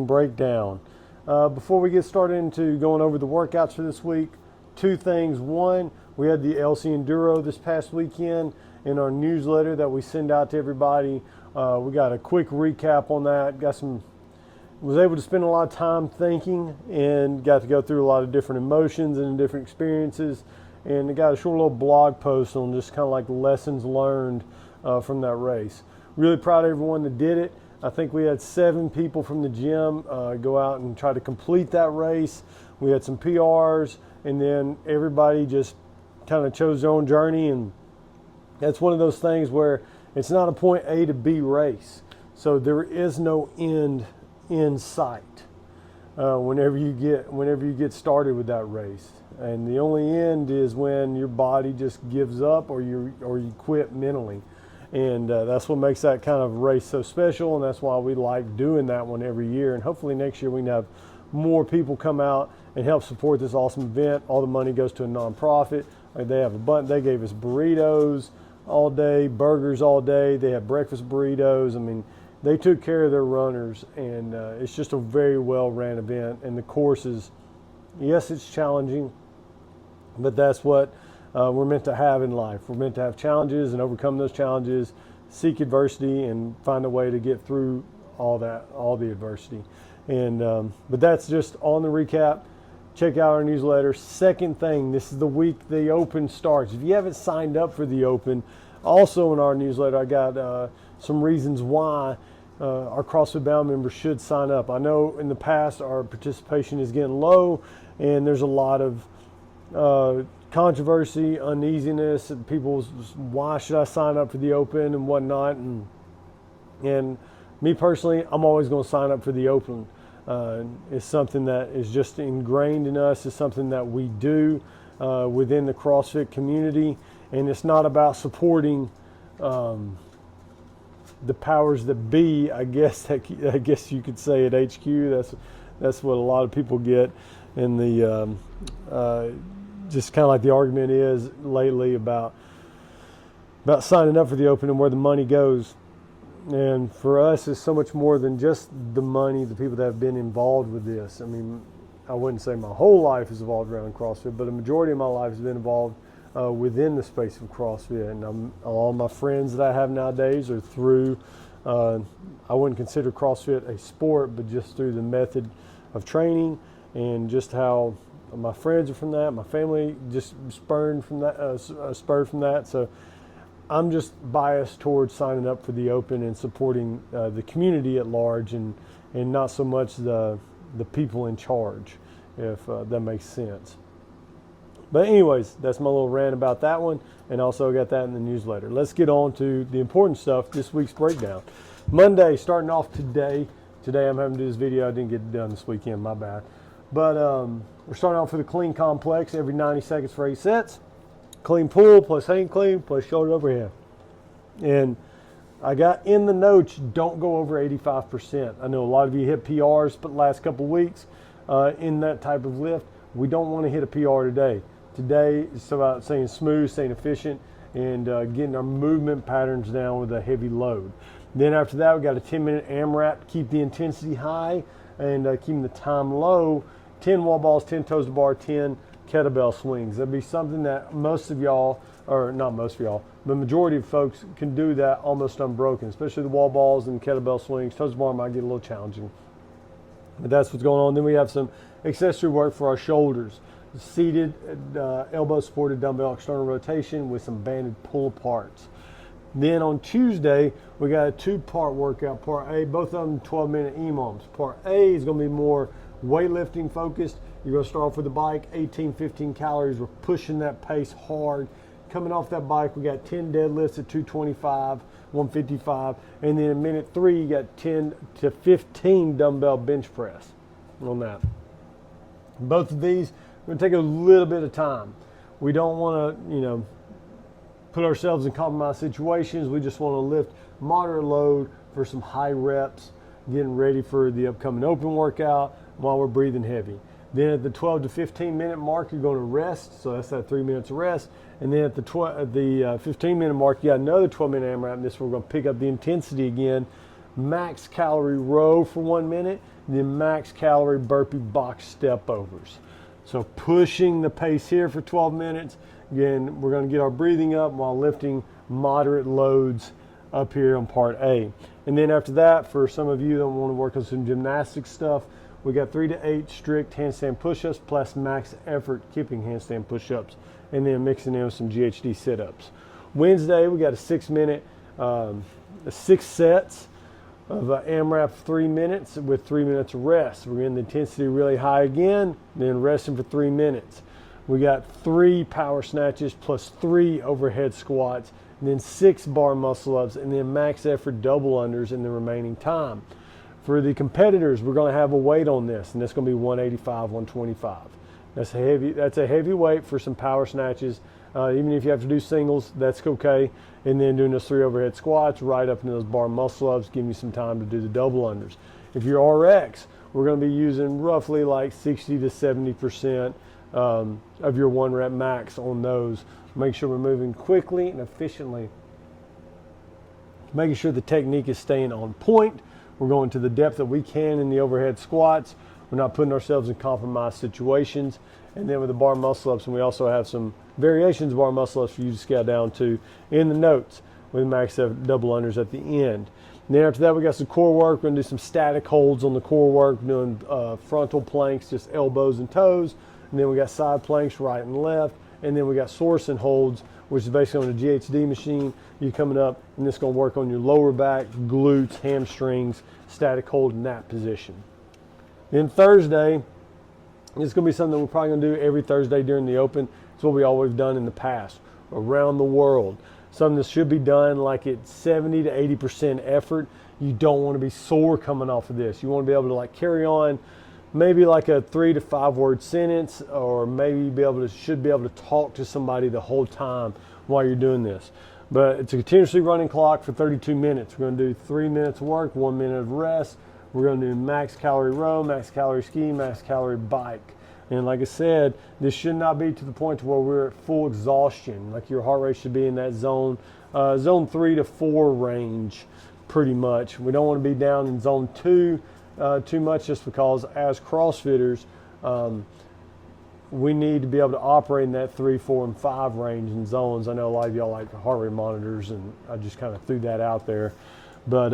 breakdown. Before we get started into going over the workouts for this week, two things. One, we had the LC Enduro this past weekend in our newsletter that we send out to everybody. We got a quick recap on that. Was able to spend a lot of time thinking and got to go through a lot of different emotions and different experiences. And I got a short little blog post on just kind of like lessons learned from that race. Really proud of everyone that did it. I think we had 7 people from the gym go out and try to complete that race. We had some PRs, and then everybody just kind of chose their own journey. And that's one of those things where it's not a point A to B race. So there is no end in sight whenever you get started with that race. And the only end is when your body just gives up or you quit mentally. And that's what makes that kind of race so special, and that's why we like doing that one every year. And hopefully next year we can have more people come out and help support this awesome event. All the money goes to a nonprofit. They gave us burritos all day, burgers all day. They have breakfast burritos. I mean, they took care of their runners, and it's just a very well-ran event. And the courses, yes, it's challenging, but that's what we're meant to have in life. We're meant to have challenges and overcome those challenges, seek adversity, and find a way to get through all the adversity. And but that's just on the recap. Check out our newsletter. Second thing, this is the week the Open starts. If you haven't signed up for the Open, also in our newsletter, I got some reasons why our CrossFit Bound members should sign up. I know in the past our participation is getting low, and there's a lot of controversy, uneasiness, and people's why should I sign up for the Open and whatnot. And me personally, I'm always going to sign up for the Open. It's something that is just ingrained in us. It's something that we do within the CrossFit community, and it's not about supporting the powers that be. I guess you could say at HQ. That's what a lot of people get in the just kind of like the argument is lately about signing up for the Open and where the money goes. And for us, it's so much more than just the money, the people that have been involved with this. I mean, I wouldn't say my whole life is involved around CrossFit, but a majority of my life has been involved within the space of CrossFit. And all my friends that I have nowadays are through, I wouldn't consider CrossFit a sport, but just through the method of training and just how my friends are from that. My family just spurred from that. So I'm just biased towards signing up for the Open and supporting the community at large, and not so much the people in charge, if that makes sense. But anyways, that's my little rant about that one, and also got that in the newsletter. Let's get on to the important stuff, this week's breakdown. Monday, starting off today. Today I'm having to do this video. I didn't get it done this weekend, my bad. But we're starting off with a clean complex every 90 seconds for 8 sets. Clean pull plus hang clean plus shoulder overhead. And I got in the notes, don't go over 85%. I know a lot of you hit PRs the last couple of weeks in that type of lift. We don't want to hit a PR today. Today it's about staying smooth, staying efficient, and getting our movement patterns down with a heavy load. Then after that, we got a 10-minute AMRAP to keep the intensity high and keeping the time low. 10 wall balls, 10 toes to bar, 10 kettlebell swings. That'd be something that most of y'all, or not most of y'all, the majority of folks can do that almost unbroken, especially the wall balls and kettlebell swings. Toes to bar might get a little challenging, but that's what's going on. Then we have some accessory work for our shoulders. Seated, elbow supported dumbbell external rotation with some banded pull aparts. Then on Tuesday, we got a 2-part workout. Part A, both of them 12-minute EMOMs. Part A is going to be more weightlifting focused. You're going to start off with the bike, 15 calories. We're pushing that pace hard. Coming off that bike, we got 10 deadlifts at 225, 155. And then in minute 3, you got 10 to 15 dumbbell bench press on that. Both of these are going to take a little bit of time. We don't want to, put ourselves in compromised situations. We just want to lift moderate load for some high reps, getting ready for the upcoming Open workout while we're breathing heavy. Then at the 12 to 15 minute mark, you're going to rest. So that's that 3 minutes of rest. And then at the 15 minute mark, you got another 12 minute AMRAP. And this we're going to pick up the intensity again. Max calorie row for 1 minute. the max calorie burpee box step overs. So pushing the pace here for 12 minutes. Again, we're going to get our breathing up while lifting moderate loads up here on part A. And then after that, for some of you that want to work on some gymnastics stuff, we got 3 to 8 strict handstand push-ups plus max effort kipping handstand push-ups, and then mixing in with some GHD sit-ups. Wednesday, we got a 6 sets of AMRAP 3 minutes with 3 minutes of rest. We're getting the intensity really high again, then resting for 3 minutes. We got 3 power snatches plus 3 overhead squats, and then 6 bar muscle ups, and then max effort double unders in the remaining time. For the competitors, we're going to have a weight on this, and that's going to be 185, 125. That's a heavy weight for some power snatches. Even if you have to do singles, that's okay. And then doing those 3 overhead squats right up into those bar muscle ups, giving you some time to do the double unders. If you're RX, we're going to be using roughly like 60 to 70% of your 1 rep max on those. Make sure we're moving quickly and efficiently. Making sure the technique is staying on point. We're going to the depth that we can in the overhead squats. We're not putting ourselves in compromised situations. And then with the bar muscle ups, and we also have some variations of bar muscle ups for you to scale down to in the notes with max double unders at the end. And then after that, we got some core work. We're going to do some static holds on the core work, doing frontal planks, just elbows and toes. And then we got side planks, right and left. And then we got Sorensen holds, which is basically on the GHD machine. You're coming up, and this is going to work on your lower back, glutes, hamstrings, static hold in that position. Then Thursday, it's going to be something we're probably going to do every Thursday during the Open. It's what we always done in the past, around the world. Something that should be done like at 70 to 80% effort. You don't want to be sore coming off of this. You want to be able to like carry on maybe like a 3 to 5 word sentence, or maybe should be able to talk to somebody the whole time while you're doing this. But it's a continuously running clock for 32 minutes. We're going to do 3 minutes of work, 1 minute of rest. We're going to do max calorie row, max calorie ski, max calorie bike. And like I said, this should not be to the point to where we're at full exhaustion. Like your heart rate should be in that zone 3 to 4 range pretty much. We don't want to be down in zone 2 too much, just because as CrossFitters, we need to be able to operate in that 3, 4, and 5 range in zones. I know a lot of y'all like heart rate monitors, and I just kind of threw that out there. But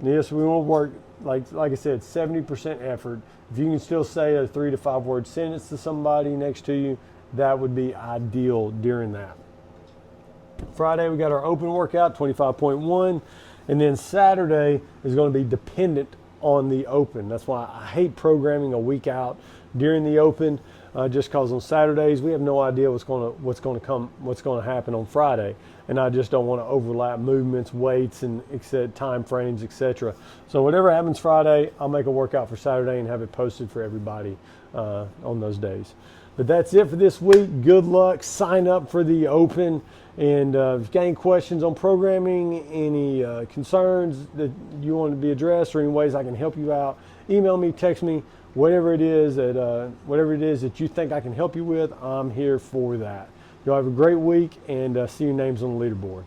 yes, we want to work, like I said, 70% effort. If you can still say a 3 to 5 word sentence to somebody next to you, that would be ideal during that. Friday, we got our open workout, 25.1. And then Saturday is going to be dependent on the Open. That's why I hate programming a week out during the Open, just because on Saturdays we have no idea what's going to happen on Friday, and I just don't want to overlap movements, weights, and time frames, etc. So whatever happens Friday, I'll make a workout for Saturday and have it posted for everybody on those days. But that's it for this week. Good luck. Sign up for the Open. And if you've got any questions on programming, any concerns that you want to be addressed, or any ways I can help you out, email me, text me, whatever it is that you think I can help you with, I'm here for that. Y'all have a great week, and see your names on the leaderboard.